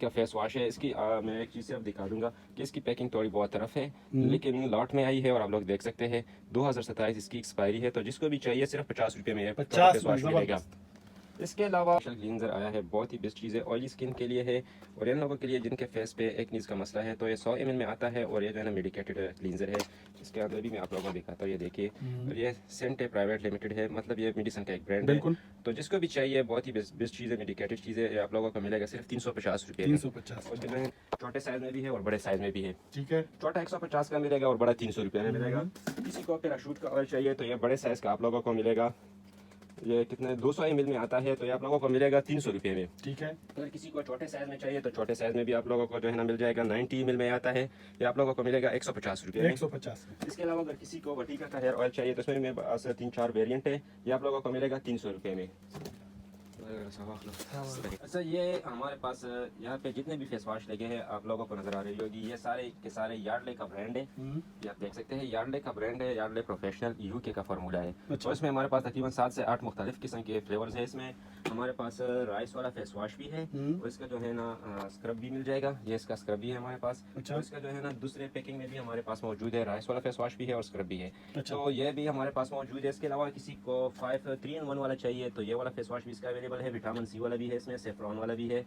क्या face wash है इसकी मैं एक चीज़ सिर्फ दिखा दूंगा कि इसकी पैकिंग थोड़ी बहुत तरफ है, लेकिन लॉट में आई है और आप लोग देख सकते हैं 2027 इसकी एक्सपायरी है। तो जिसको भी चाहिए सिर्फ 50 रुपये में फेस 50 में वॉश मिलेगा। जबरदस्त। इसके अलावा क्लींजर आया है, बहुत ही बेस्ट चीज़ है, ऑयली स्किन के लिए है और इन लोगों के लिए जिनके फेस पे एक्नीज का मसला है। तो ये 100 ml में आता है और ये जो है ना मेडिकेटेड क्लींजर है। इसके अंदर भी मैं आप लोगों को दिखाता हूँ, ये देखिए। और ये सेंट प्राइवेट लिमिटेड है, मतलब ये मेडिसन का एक ब्रांड है। तो जिसको भी चाहिए बहुत ही बेस्ट चीज़ है, मेडिकेटेड चीज़ है, आप लोगों को मिलेगा सिर्फ 350 रुपये। 350 और जो है छोटे साइज में भी है और बड़े साइज में भी है। ठीक है। छोटा 150 का मिलेगा और बड़ा 300 रुपये में मिलेगा। किसी को पैराशूट का ऑयल चाहिए तो ये बड़े साइज का आप लोगों को मिलेगा, ये कितने 200 ml में आता है, तो ये आप लोगों को मिलेगा 300 रुपये में। ठीक है। अगर किसी को छोटे साइज में चाहिए तो छोटे साइज में भी आप लोगों को जो है ना मिल जाएगा, 90 ml में आता है, ये आप लोगों को मिलेगा 150 रुपये में। 150 में। इसके अलावा अगर किसी को वटीका का हेयर ऑयल चाहिए तो इसमें मेरे पास 3-4 वेरिएंट है, ये आप लोगों को मिलेगा 300 रुपये में। अच्छा, ये हमारे पास यहाँ पे जितने भी फेस वॉश लगे हैं आप लोगों को नजर आ रही होगी, ये सारे के सारे यार्डले का ब्रांड है। ये आप देख सकते हैं, यार्डले का ब्रांड है, यार्डले प्रोफेशनल यूके का फार्मूला है। और इसमें हमारे पास तकरीबन 7 से 8 मुख्तलिफ किस्म के फ्लेवर्स हैं। इसमें हमारे पास राइस वाला फेस वॉश भी है और इसका जो है ना स्क्रब भी मिल जाएगा, ये इसका स्क्रब भी है हमारे पास। अच्छा। और इसका जो है ना दूसरे पैकिंग में भी हमारे पास मौजूद है, राइस वाला फेस वॉश भी है और स्क्रब भी है। अच्छा। तो ये भी हमारे पास मौजूद है। इसके अलावा किसी को 3 in 1 वाला चाहिए तो ये वाला फेस वॉश भी इसका अवेलेबल है, विटामिन सी वाला भी है, इसमें सेफ्रॉन वाला भी है,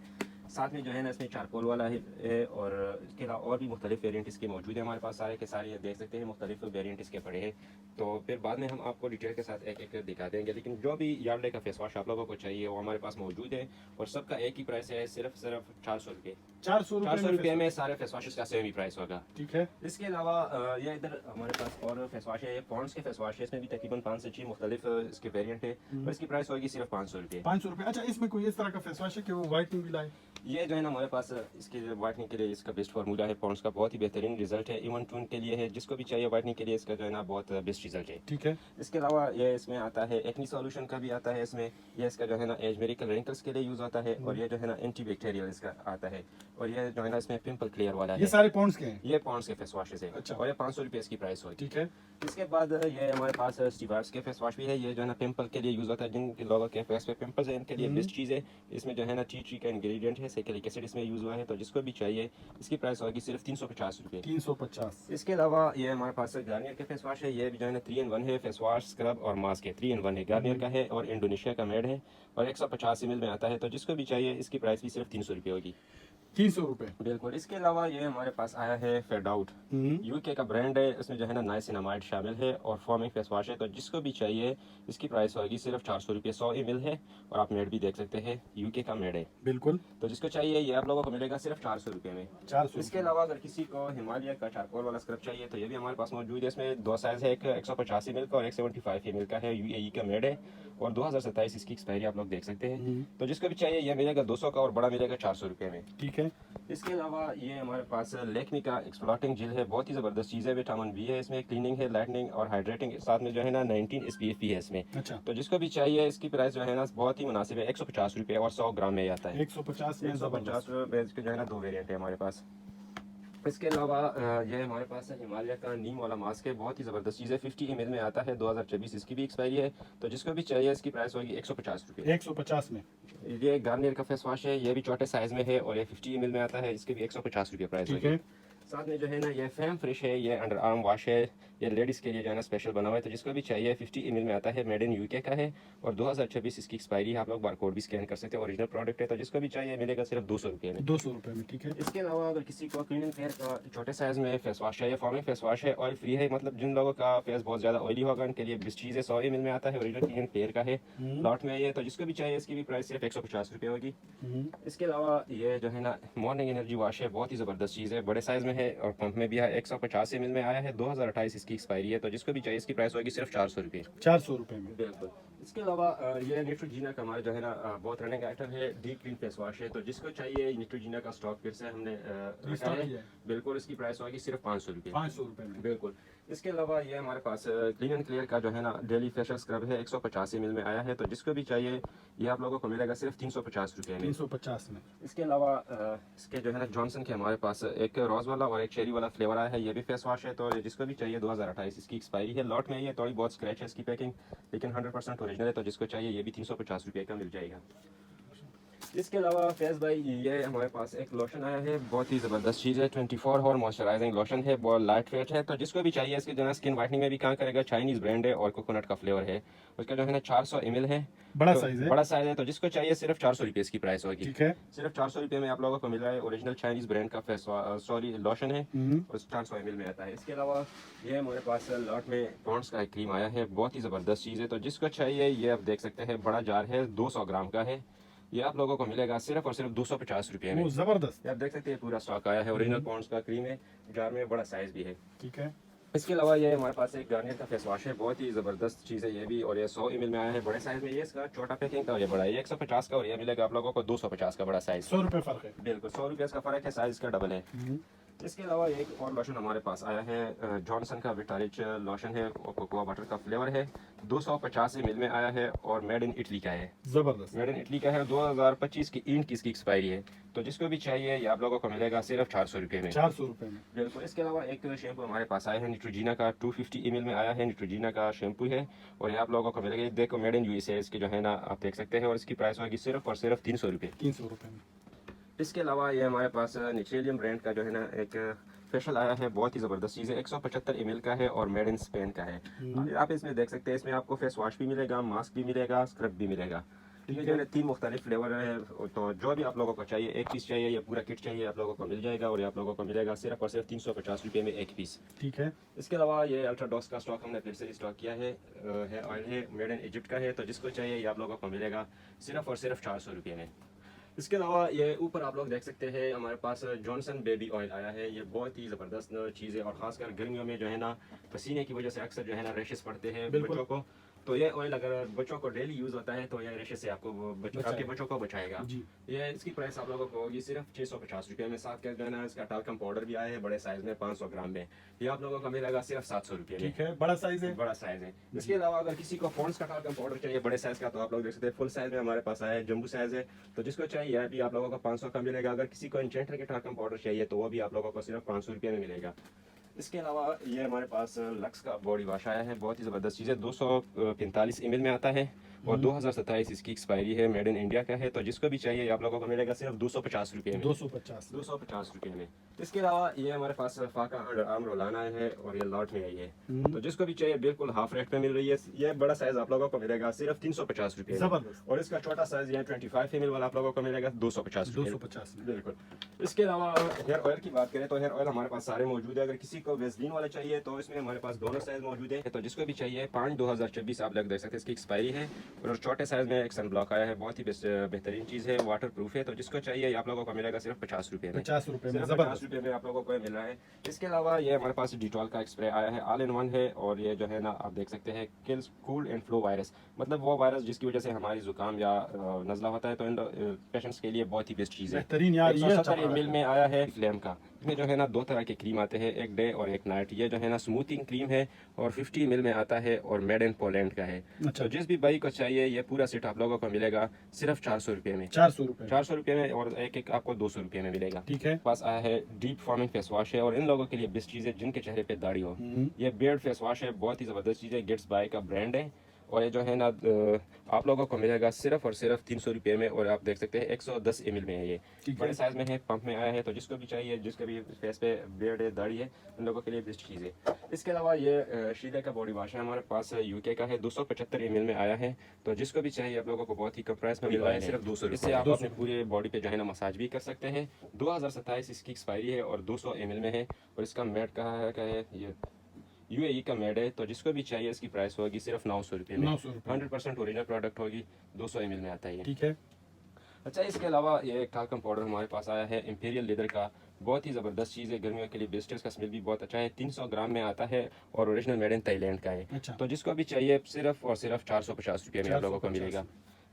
साथ में जो है ना इसमें चारकोल वाला है और इसके अलावा और भी मुख्तलिफ वेरिएंट इसके मौजूद है हमारे पास, सारे के सारे देख सकते हैं मुख्तलिफ वेरिएंट इसके पड़े हैं। तो फिर बाद में हम आपको डिटेल के साथ एक एक दिखा देंगे, लेकिन जो भी यार्डले का फेस वॉश आप लोगों को चाहिए वो हमारे पास मौजूद है और सबका एक ही प्राइस है, सिर्फ 400 रुपये। 400 रुपये में सारे फेस वॉशेस का सेम ही प्राइस होगा। ठीक है। इसके अलावा ये इधर हमारे पास और फेस वॉश है, ये पॉन्ड्स के फेस वॉश है, इसमें भी तकरीबन 5 से 6 मुख्तलिफ इसके वेरिएंट है और इसकी प्राइस होगी सिर्फ 500 रुपये। 500 रुपये। अच्छा, इसमें कोई इस तरह का फेस वॉश है कि वो व्हाइटनिंग भी लाए? ये जो है ना हमारे पास इसके वाइटनिंग के लिए इसका बेस्ट फार्मूला है, पॉन्ड्स का बहुत ही बेहतरीन रिजल्ट है, इवन टून के लिए है, जिसको भी चाहिए वाइटनिंग के लिए इसका जो है ना बहुत बेस्ट रिजल्ट है। ठीक है। इसके अलावा ये इसमें आता है एक्नी सॉल्यूशन का भी आता है इसमें, ये इसका जो है ना एज मेरिकल रिंकल्स के लिए यूज होता है और ये जो है ना एंटी बैक्टीरियल इसका आता है और ये जो है ना इसमें पिंपल क्लियर वाला है। ये सारे पॉन्ड्स के हैं? ये पॉन्ड्स के फेस वॉशेस है। अच्छा। और ये 500 रुपये इसकी प्राइस होगी। ठीक है। इसके बाद ये हमारे पास स्टीवार्स के फेस वॉश भी है, ये जो है ना पिंपल के लिए यूज होता है, जिन लोगों के फेस पे पिंपल्स है इनके लिए बेस्ट चीज़ है। इसमें जो है ना टी ट्री का इंग्रेडिएंट है, सैलिसिलिक एसिड इसमें यूज हुआ है, तो जिसको भी चाहिए इसकी प्राइस होगी सिर्फ 350 रुपये। 350। इसके अलावा ये हमारे पास गार्नियर के फेस वॉश है, ये भी जो है ना 3 in 1 है, फेस वॉश स्क्रब और मास्क है, 3 in 1 है, गार्नियर का है और इंडोनेशिया का मेड है और 150 ml में आता है, तो जिसको भी चाहिए इसकी प्राइस भी सिर्फ 300 रुपये होगी। 300 रुपये। बिल्कुल। इसके अलावा ये हमारे पास आया है फेडाउट, यूके का ब्रांड है, इसमें जो है ना नाइसिनामाइड शामिल है और फॉर्मिंग फेस वॉश है, तो जिसको भी चाहिए इसकी प्राइस होगी सिर्फ 400 रुपये। 100 ml है और आप मेड भी देख सकते हैं, यूके का मेड है। बिल्कुल। तो जिसको चाहिए ये आप लोगों को मिलेगा सिर्फ 400 रुपये में। 400। इसके अलावा अगर किसी को हिमालय का चारकोल वाला स्क्रब चाहिए तो ये भी हमारे पास मौजूद है, इसमें 2 साइज है, एक 150 ml का और एक 75 ml का है, यूएई का मेड है और 2027 इसकी एक्सपायरी आप लोग देख सकते हैं। तो जिसको भी चाहिए ये मिलेगा 200 का और बड़ा मिलेगा 400 रुपये में। ठीक है। इसके अलावा ये हमारे पास लेक्मी का एक्सप्लॉटिंग जेल है, बहुत ही ज़बरदस्त चीज़ है, विटामिन बी है इसमें, क्लीनिंग है, लाइटनिंग और हाइड्रेटिंग, साथ में जो है ना 19 SPF भी है इसमें। अच्छा। तो जिसको भी चाहिए इसकी प्राइस जो है ना बहुत ही मुनासिब है, 150 रुपये और 100 ग्राम में आता है। 150 में 150 रुपये के जो है ना 2 वेरिएंट है हमारे पास। इसके अलावा ये हमारे पास हिमालय का नीम वाला मास्क है, बहुत ही ज़बरदस्त चीज़ है, 50 ml में आता है, 2024 इसकी भी एक्सपायरी है, तो जिसको भी चाहिए इसकी प्राइस होगी 150 रुपये। 150 में। ये गार्नियर का फेस वॉश है, ये भी छोटे साइज में है और ये 50 ml में आता है, इसके भी 150 रुपये प्राइस होगी। साथ में जो है ना ये फैम फ्रेश है, ये अंडर आर्म वॉश है, ये लेडीज़ के लिए जो है ना स्पेशल बना हुआ है, तो जिसको भी चाहिए 50 ml में आता है, मेड इन यूके का है और 2026 इसकी एक्सपायरी है, आप लोग बारकोड भी स्कैन कर सकते हैं, ओरिजिनल प्रोडक्ट है, तो जिसको भी चाहिए मिलेगा सिर्फ 200 रुपये में। 200 रुपये में। ठीक है। इसके अलावा अगर किसी को क्लीन एंड फेयर का छोटे साइज में फेस वॉश है, फॉर्मिंग फेस वॉश है, ऑयल फ्री है, मतलब जिन लोगों का फेस बहुत ज़्यादा ऑयली होगा उनके लिए बेस्ट चीज़ है, 100 ml में आता है, ओरिजिनल क्लीन एंड फेयर का है, लॉट में ये, तो जिसको भी चाहिए इसकी भी प्राइस सिर्फ 150 रुपये होगी। इसके अलावा ये जो है ना मॉर्निंग एनर्जी वॉश है, बहुत ही ज़बरदस्त चीज़ है, बड़े साइज में है और पंप में भी है, 150 ml में आया है, 2028 इसकी एक्सपायरी है, तो जिसको भी चाहिए इसकी प्राइस होगी सिर्फ 400 रुपये। 400 रुपये में। बिल्कुल। इसके अलावा ये न्यूट्रोजीना का हमारा जो है ना बहुत रनिंग आइटम है, डीप क्लीन फेस वॉश है, तो जिसको चाहिए न्यूट्रोजीना का स्टॉक फिर से हमने रखा है। बिल्कुल, इसकी प्राइस होगी सिर्फ 500 रुपये। 500 रुपये में। बिल्कुल। इसके अलावा ये हमारे पास क्लीन एंड क्लियर का जो है ना डेली फेशियल स्क्रब है, 150 ml में आया है, तो जिसको भी चाहिए ये आप लोगों को मिलेगा सिर्फ 350 रुपये में। 350 में। इसके अलावा इसके जो है ना जॉनसन के हमारे पास एक रोज़ वाला और एक चेरी वाला फ्लेवर आया है, ये भी फेस वॉश है, तो जिसको भी चाहिए 2028 इसकी एक्सपायरी है, लॉट में ये थोड़ी बहुत स्क्रैच है इसकी पैकिंग, लेकिन 100% ओरिजिनल है, तो जिसको चाहिए ये भी 350 रुपये का मिल जाएगा। इसके अलावा फैज़ भाई ये हमारे पास एक लोशन आया है, बहुत ही ज़बरदस्त चीज़ है। 24 हॉर मॉइस्चराइजिंग लोशन है, बहुत लाइट वेट है। तो जिसको भी चाहिए इसके जो है स्किन वाइटनिंग में भी काम करेगा। चाइनीज़ ब्रांड है और कोकोनट का फ्लेवर है। उसका जो है ना 400 ml है, बड़ा तो साइज है। बड़ा साइज़ है। तो जिसको चाहिए सिर्फ 400 रुपये इसकी प्राइस होगी। ठीक है। सिर्फ 400 रुपये में आप लोगों को मिल रहा है। ओरिजिनल चाइनीज़ ब्रांड का फेस लोशन है और 400 ml में आता है। इसके अलावा ये हमारे पास लॉट में पॉन्ड्स का एक क्रीम आया है, बहुत ही ज़बरदस्त चीज़ है। तो जिसको चाहिए ये आप देख सकते हैं, बड़ा जार है, 200 ग्राम का है। ये आप लोगों को मिलेगा सिर्फ और सिर्फ 250 रुपये में। वो जबरदस्त। ये आप देख सकते हैं पूरा स्टॉक आया है। ओरिजिनल पॉन्ड्स का क्रीम है, जार में बड़ा साइज़ भी है। ठीक है। इसके अलावा ये हमारे पास एक गार्नियर का फेस वॉश है, बहुत ही ज़बरदस्त चीज़ है ये भी। और ये 100 ml में आया है, बड़े साइज़ में। ये इसका छोटा पैकिंग का और ये बड़ा है, ये 150 का और ये मिलेगा आप लोगों को 250 का बड़ा साइज़। 100 रुपए फर्क है। बिल्कुल 100 रुपये का फ़र्क है, साइज़ का डबल है। इसके अलावा एक और लोशन हमारे पास आया है, जॉनसन का विटारिच लोशन है और कोकोआ वाटर का फ्लेवर है। 250 ml में आया है और मेड इन इटली का है। जबरदस्त। मेड इन इटली का है, 2025 की इंड की इसकी एक्सपायरी है। तो जिसको भी चाहिए ये आप लोगों को मिलेगा सिर्फ 400 रुपये में। 400 रुपए में। बिल्कुल। इसके अलावा एक शैम्पू हमारे पास आया है, न्यूट्रोजीना का 250 ml में आया है। न्यूट्रोजीना का शैम्पू है और ये आप लोगों को मिलेगा, ये देखो मेड इन यूएसए इसकी जो है ना, आप देख सकते हैं। और इसकी प्राइस होगी सिर्फ और सिर्फ 300 रुपये। 300 रुपए में। इसके अलावा ये हमारे पास नेचुरलियम ब्रांड का जो है ना एक फेशियल आया है, बहुत ही ज़बरदस्त चीज़ है। 175 ml का है और मेड इन स्पेन का है। आप इसमें देख सकते हैं, इसमें आपको फेस वॉश भी मिलेगा, मास्क भी मिलेगा, स्क्रब भी मिलेगा। ये जो है 3 मुख्तलिफ फ्लेवर है। तो जो भी आप लोगों को चाहिए, एक पीस चाहिए या पूरा किट चाहिए, आप लोगों को मिल जाएगा। और ये आप लोगों को मिलेगा सिर्फ और सिर्फ 350 रुपये में एक पीस। ठीक है। इसके अलावा ये अल्ट्राडॉक्स का स्टॉक हमने फिर से स्टॉक किया है, हेयर ऑयल है, मेड इन इजिप्ट का है। तो जिसको चाहिए ये आप लोगों को मिलेगा सिर्फ और सिर्फ 400 रुपये में। इसके अलावा ये ऊपर आप लोग देख सकते हैं, हमारे पास जॉनसन बेबी ऑयल आया है। ये बहुत ही ज़बरदस्त चीज़ है और ख़ासकर गर्मियों में जो है ना, पसीने की वजह से अक्सर जो है ना रैशेस पड़ते हैं बच्चों को। तो ये ऑयल अगर बच्चों को डेली यूज़ होता है तो ये रैशेस से आपको आपके बच्चों को बचाएगा। जी। ये इसकी प्राइस आप लोगों को होगी सिर्फ 650 रुपये में। साथ के जो है ना इसका टाल्कम पाउडर भी आया है बड़े साइज़ में, 500 ग्राम में। ये आप लोगों को मिलेगा सिर्फ 700 रुपये में। ठीक है। बड़ा साइज है। बड़ा साइज है। इसके अलावा अगर किसी को पॉन्ड्स का टाल्कम पाउडर चाहिए बड़े साइज का, तो आप लोग देख सकते हैं फुल साइज में हमारे पास आया है, जंबू साइज है। तो जिसको चाहिए अभी आप लोगों को 500 का मिलेगा। अगर किसी को इंचेंटर के टाल्कम पाउडर चाहिए तो वो भी आप लोगों को सिर्फ 500 रुपये में मिलेगा। इसके अलावा ये हमारे पास लक्स का बॉडी वॉश आया है, बहुत ही ज़बरदस्त चीज़ है। 245 ml में आता है और 2027 इसकी एक्सपायरी है, मेड इन इंडिया का है। तो जिसको भी चाहिए आप लोगों को मिलेगा सिर्फ 250 रुपये में। 250 रुपये में। इसके अलावा ये हमारे पास फाका अंडर आर्म रोल आना है और ये लॉट में आई है। तो जिसको भी चाहिए बिल्कुल हाफ रेट में मिल रही है। ये बड़ा साइज आप लोगों को मिलेगा सिर्फ 350 रुपये में। और इसका छोटा साइज ये 25 ml वाला आप लोगों को मिलेगा 250 रुपये। 250 में। बिल्कुल। इसके अलावा हेयर ऑयल की बात करें तो हेयर ऑयल हमारे पास सारे मौजूद है। अगर किसी को वेस्लिन वाला चाहिए तो इसमें हमारे पास दोनों साइज मौजूद है। तो जिसको भी चाहिए 5/2024 आप लोग देख सकते हैं इसकी एक्सपायरी है। और छोटे साइज में एक सन ब्लॉक आया है, बहुत ही बेहतरीन चीज़ है, वाटर प्रूफ है। तो जिसको चाहिए आप लोगों को मिलेगा सिर्फ 50 रुपये में। 50 रुपए में। 50 रुपये में आप लोगों को मिल रहा है। इसके अलावा ये हमारे पास डिटॉल का एक स्प्रे आया है, ऑल इन वन है। और ये जो है ना आप देख सकते हैं, kills cold and flu virus, मतलब वो वायरस जिसकी वजह से हमारी जुकाम या नज़ला होता है। तो इन पेशेंट्स के लिए बहुत ही बेस्ट चीज़ है। बेहतरीन यार। ये 170 ml में आया है फ्लेम का। इसमें जो है ना 2 तरह के क्रीम आते हैं, एक डे और एक नाइट। ये जो है ना स्मूथिंग क्रीम है और 50 ml में आता है और मेड इन पोलैंड का है। अच्छा। तो जिस भी भाई को चाहिए ये पूरा सेट आप लोगों को मिलेगा सिर्फ 400 रुपये में। 400 रुपए। 400 रुपये में और एक आपको 200 रुपये में मिलेगा। ठीक है। पास आया है डीप फॉर्मिंग फेस वॉश है और इन लोगों के लिए बेस्ट चीज़ है जिनके चेहरे पे दाढ़ी हो। ये बियर्ड फेस वॉश है, बहुत ही ज़बरदस्त चीज़ है, गेट्स बाय का ब्रांड है। और ये जो है ना आप लोगों को मिलेगा सिर्फ और सिर्फ 300 रुपये में। और आप देख सकते हैं 110 ml में है, ये बड़े साइज में है, पंप में आया है। तो जिसको भी चाहिए, जिसके भी फेस पे बियर्ड है, दाढ़ी है, उन लोगों के लिए बेस्ट चीज़ है। इसके अलावा ये शीले का बॉडी वॉश है, हमारे पास यूके का है, 275 ml में आया है। तो जिसको भी चाहिए आप लोगों को बहुत ही कम प्राइस में मिल रहा है, सिर्फ 200 रुपये। इससे आप अपने पूरे बॉडी पे जो है ना मसाज भी कर सकते हैं। 2027 इसकी एक्सपायरी है और 200 ml में है। और इसका मेड का है ये UAE का मेड है। तो जिसको भी चाहिए इसकी प्राइस होगी सिर्फ 900 रुपये में। 100% ओरिजिनल प्रोडक्ट होगी, 200 ml में आता है। ठीक है। अच्छा, इसके अलावा ये एक टाल्कम पाउडर हमारे पास आया है, इंपीरियल लेदर का, बहुत ही ज़बरदस्त चीज़ है, गर्मियों के लिए बेस्ट है। इसका स्मेल भी बहुत अच्छा है, 300 ग्राम में आता है और ओरिजिनल मेड इन थाईलैंड का है। अच्छा। तो जिसको भी चाहिए सिर्फ और सिर्फ 450 रुपये में आप लोगों को मिलेगा।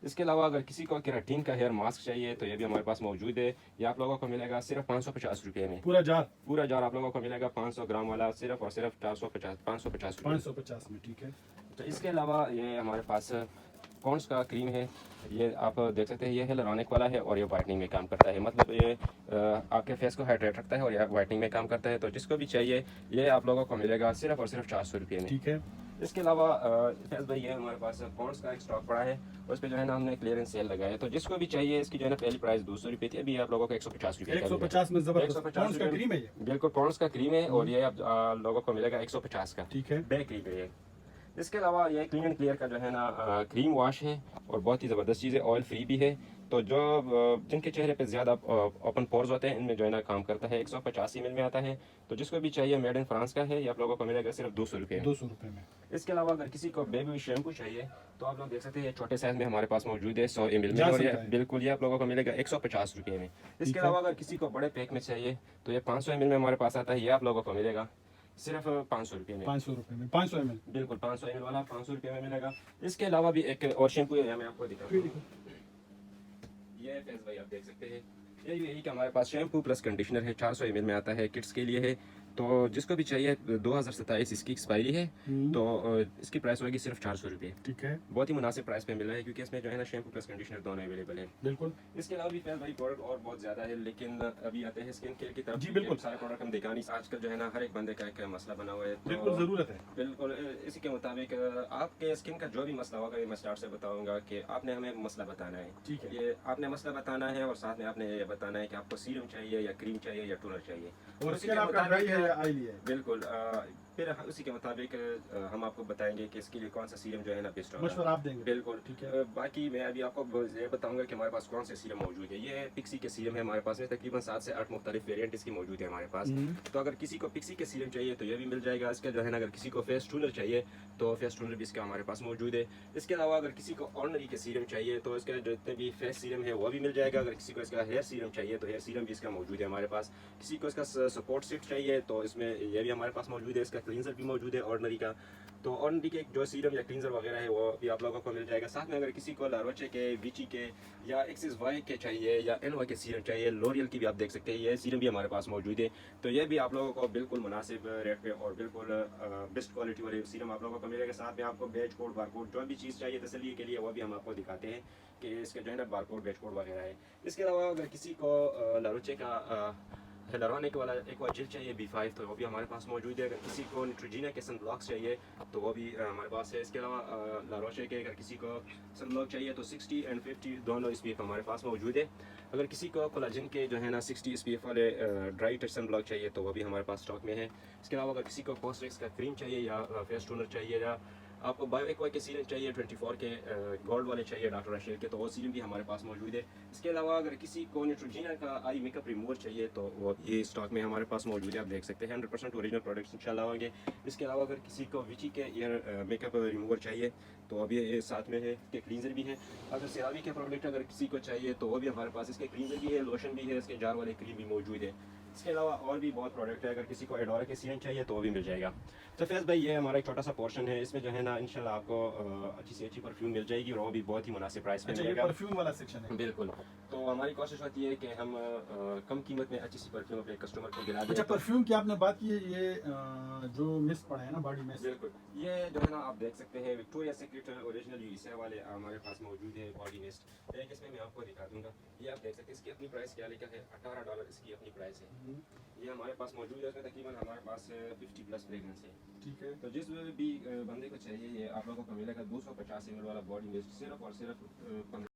इसके अलावा अगर किसी को केराटिन का हेयर मास्क चाहिए तो ये भी हमारे पास मौजूद है। ये आप लोगों को मिलेगा सिर्फ 550 रुपये में। पूरा जार आप लोगों को मिलेगा 500 ग्राम वाला सिर्फ और सिर्फ 550 रुपये। 550 में। ठीक है। तो इसके अलावा ये हमारे पास पॉन्ड्स का क्रीम है, ये आप देख सकते हैं, ये हियलुरोनिक वाला है और ये वाइटनिंग में काम करता है, मतलब ये आपके फेस को हाइड्रेट रखता है और ये वाइटनिंग में काम करता है। तो जिसको भी चाहिए ये आप लोगों को मिलेगा सिर्फ और सिर्फ 400 रुपये में। ठीक है। इसके अलावा फैज़ भाई ये हमारे पास पॉन्ड्स का एक स्टॉक पड़ा है, उस पर जो है ना हमने क्लियरेंस सेल लगाया है। तो जिसको भी चाहिए, इसकी जो है ना पहली प्राइस 200 रुपये थी, अभी आप लोगों को 150 रुपये 150 में जबरदस्त 150 पॉन्ड्स का क्रीम है ये। बिल्कुल पॉन्ड्स का क्रीम है और ये आप लोगों को मिलेगा 150 का। ठीक है। बैक क्रीम है ये। इसके अलावा ये क्लीन एंड क्लियर का जो है ना क्रीम वॉश है और बहुत ही ज़बरदस्त चीज़ है, ऑयल फ्री भी है। तो जो जिनके चेहरे पे ज़्यादा ओपन पोर्स होते हैं, इनमें जो है ना काम करता है। 150 ml में आता है। तो जिसको भी चाहिए, मेड इन फ्रांस का है, ये आप लोगों को मिलेगा सिर्फ 200 रुपये 200 रुपये में। इसके अलावा अगर किसी को बेबी शैम्पू चाहिए तो आप लोग देख सकते हैं, ये छोटे साइज में हमारे पास मौजूद है 100 ml में, जा और ये सकता है। बिल्कुल ये आप लोगों को मिलेगा 150 रुपये में। इसके है। अलावा अगर किसी को बड़े पैक में चाहिए तो ये 500 ml में हमारे पास आता है, ये आप लोगों को मिलेगा सिर्फ 500 रुपये में। 500 रुपये में 500 ml। बिल्कुल 500 ml वाला 500 रुपये में मिलेगा। इसके अलावा भी एक और शैम्पू है, मैं आपको दिखाता हूँ। ये फैज़ भाई आप देख सकते हैं, यही कि हमारे पास शैम्पू प्लस कंडीशनर है, 400 ml में आता है, किड्स के लिए है। तो जिसको भी चाहिए, 2027 इसकी एक्सपायरी है, तो इसकी प्राइस होगी सिर्फ 400 रुपये। ठीक है। बहुत ही मुनासिब प्राइस पे मिल रहा है, क्योंकि इसमें जो है ना शैम्पू प्लस कंडीशनर दोनों अवेलेबल है। बिल्कुल। इसके अलावा भी फैज़ भाई प्रोडक्ट और बहुत ज़्यादा है, लेकिन अभी आते हैं स्किन केयर की तरफ। जी बिल्कुल। सारे प्रोडक्ट हम दिखा नहीं, आजकल जो है ना हर एक बंदे का एक मसला बना हुआ है। तो बिल्कुल ज़रूरत है। बिल्कुल इसी के मुताबिक आपके स्किन का जो भी मसला होगा, ये मैं स्टार्ट से बताऊंगा कि आपने हमें मसला बताना है। ठीक है। ये आपने मसला बताना है और साथ में आपने ये बताना है कि आपको सीरम चाहिए या क्रीम चाहिए या टोनर चाहिए, और उसी स्किन के आपका ड्राई है या मुताबिक ऑयली है। बिल्कुल फिर उसी के मुताबिक हम आपको बताएंगे कि इसके लिए कौन सा सीरम जो है ना बेस्ट होगा। मशवरा आप देंगे। बिल्कुल ठीक है। बाकी मैं अभी आपको ये बताऊंगा कि हमारे पास कौन से सीरम मौजूद है। ये पिक्सी के सीरम है हमारे पास में, तकरीबन 7 से 8 मुख्तलिफ वेरिएंट इसकी मौजूद है हमारे पास। तो अगर किसी को पिक्सी के सीरम चाहिए तो ये भी मिल जाएगा। इसका जो है ना अगर किसी को फेस टूनर चाहिए तो फेस टूनर भी इसका हमारे पास मौजूद है। इसके अलावा अगर किसी को ऑर्डिनरी के सीरम चाहिए तो इसका जितने भी फेस सीरम है वो भी मिल जाएगा। अगर किसी को इसका हेयर सीरम चाहिए तो हेयर सीरम भी इसका मौजूद है हमारे पास। किसी को इसका सपोर्ट सीट चाहिए तो इसमें ये भी हमारे पास मौजूद है। इसका क्लींजर भी मौजूद है ऑर्डिनरी का। तो ऑर्डिनरी के जो सीरम या क्लींजर वगैरह है वो भी आप लोगों को मिल जाएगा। साथ में अगर किसी को लारोचे के, विची के या एक्सिस वाई के चाहिए या एनवाई के सीरम चाहिए, लोरियल की भी आप देख सकते हैं, ये सीरम भी हमारे पास मौजूद है। तो ये भी आप लोगों को बिल्कुल मुनासिब रेट पे और बिल्कुल बेस्ट क्वालिटी वाले सीरम आप लोगों को मिलेगा। साथ में आपको बैच कोड, बार कोड, जो भी चीज़ चाहिए तसल्ली के लिए वो भी हम आपको दिखाते हैं कि इसके जो है ना बार कोड, बैच कोड वगैरह है। इसके अलावा अगर किसी को लारोचे का हियलुरोनिक वाला एक और जेल चाहिए B5 तो वो भी हमारे पास मौजूद है। अगर किसी को न्यूट्रोजीना के सनब्लॉक्स चाहिए तो वो भी हमारे पास है। इसके अलावा लारोचे के अगर किसी को सनब्लॉक चाहिए तो 60 and 50 दोनों SPF हमारे पास मौजूद है। अगर किसी को कोलाजन के जो है ना 60 SPF वाले ड्राई टच सनब्लॉक चाहिए तो वो भी हमारे पास स्टॉक में है। इसके अलावा अगर किसी को पोस्ट्रेक्स का क्रीम चाहिए या फेस टोनर चाहिए या आपको बायो एक्वाई के सीरम चाहिए 24 के गोल्ड वाले चाहिए डॉक्टर रशील के, तो वो सीरम भी हमारे पास मौजूद है। इसके अलावा अगर किसी को न्यूट्रोजीना का आई मेकअप रिमूवर चाहिए तो वो ये स्टॉक में हमारे पास मौजूद है। आप देख सकते हैं 100% ओरिजिनल प्रोडक्ट्स इंशाल्लाह होंगे। इसके अलावा अगर किसी को विची के ईयर मेकअप रिमूवर चाहिए तो अभी ये साथ में है। इसके क्लींजर भी है। अगर सेरावी के प्रोडक्ट अगर किसी को चाहिए तो वो भी हमारे पास, इसके क्लींजर भी है, लोशन भी है, इसके जार वाले क्रीम भी मौजूद है। इसके अलावा और भी बहुत प्रोडक्ट है। अगर किसी को एडोरा के सीरम चाहिए तो वो भी मिल जाएगा। तो फैज़ भाई ये हमारा एक छोटा सा पोर्शन है, इसमें जो है ना इंशाल्लाह आपको अच्छी से अच्छी परफ्यूम मिल जाएगी और वो भी बहुत ही मुनासिब प्राइस पे अच्छा, ये मिलेगा। परफ्यूम वाला सेक्शन है। बिल्कुल। तो हमारी कोशिश होती है कि हम कम कीमत में अच्छी सी परफ्यूम अपने कस्टमर को दिला दें। अच्छा, परफ्यूम की आपने बात की है, ये जो मिस्ट पड़ा है ना, बॉडी मिस्ट। बिल्कुल, ये जो है ना आप देख सकते हैं विक्टोरिया सीक्रेट ओरिजिनल यूएसए वाले हमारे पास मौजूद है बॉडी मिस्ट। एक इसमें मैं आपको दिखा दूंगा, ये आप देख सकते हैं। इसकी अपनी प्राइस क्या लिखा है, $18 इसकी अपनी प्राइस है। ये हमारे पास मौजूद है। इसमें तकरीबन हमारे पास 50+ फ्रेगरेंस है। ठीक है। तो जिस भी बंदे को चाहिए ये आप लोगों को मिलेगा 250 ml वाला बॉडी मिस्ट सिर्फ और सिर्फ